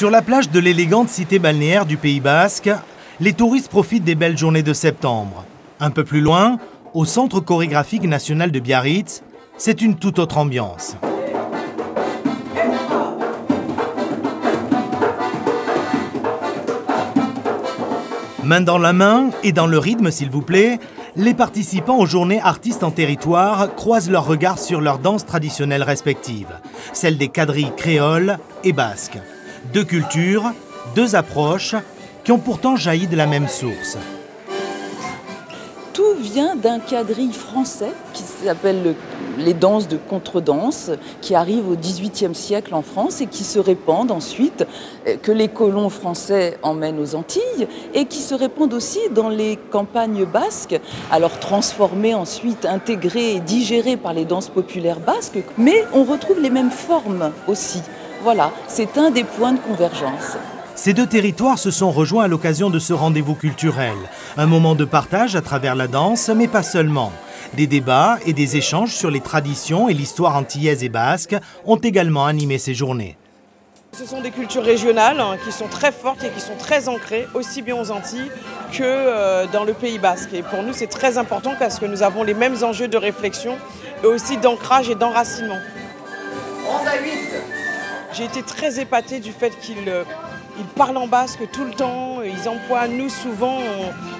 Sur la plage de l'élégante cité balnéaire du Pays Basque, les touristes profitent des belles journées de septembre. Un peu plus loin, au Centre chorégraphique national de Biarritz, c'est une toute autre ambiance. Main dans la main et dans le rythme s'il vous plaît, les participants aux journées artistes en territoire croisent leurs regards sur leurs danses traditionnelles respectives, celles des quadrilles créoles et basques. Deux cultures, deux approches qui ont pourtant jailli de la même source. Tout vient d'un quadrille français qui s'appelle les danses de contredanse, qui arrivent au XVIIIe siècle en France et qui se répandent ensuite, que les colons français emmènent aux Antilles et qui se répandent aussi dans les campagnes basques, alors transformées ensuite, intégrées et digérées par les danses populaires basques, mais on retrouve les mêmes formes aussi. Voilà, c'est un des points de convergence. Ces deux territoires se sont rejoints à l'occasion de ce rendez-vous culturel. Un moment de partage à travers la danse, mais pas seulement. Des débats et des échanges sur les traditions et l'histoire antillaise et basque ont également animé ces journées. Ce sont des cultures régionales qui sont très fortes et qui sont très ancrées, aussi bien aux Antilles que dans le Pays Basque. Et pour nous, c'est très important parce que nous avons les mêmes enjeux de réflexion et aussi d'ancrage et d'enracinement. J'ai été très épatée du fait qu'ils parlent en basque tout le temps, ils emploient, nous souvent,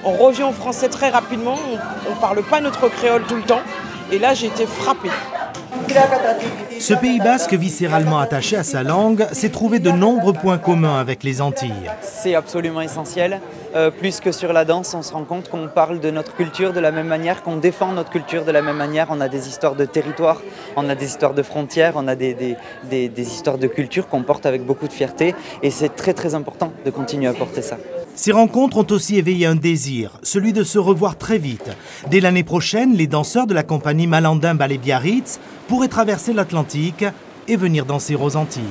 on revient au français très rapidement, on ne parle pas notre créole tout le temps, et là j'ai été frappée. Ce Pays Basque viscéralement attaché à sa langue s'est trouvé de nombreux points communs avec les Antilles. C'est absolument essentiel. Plus que sur la danse, on se rend compte qu'on parle de notre culture de la même manière, qu'on défend notre culture de la même manière. On a des histoires de territoire, on a des histoires de frontières, on a des histoires de culture qu'on porte avec beaucoup de fierté. Et c'est très très important de continuer à porter ça. Ces rencontres ont aussi éveillé un désir, celui de se revoir très vite. Dès l'année prochaine, les danseurs de la compagnie Malandin Ballet Biarritz pourraient traverser l'Atlantique et venir danser aux Antilles.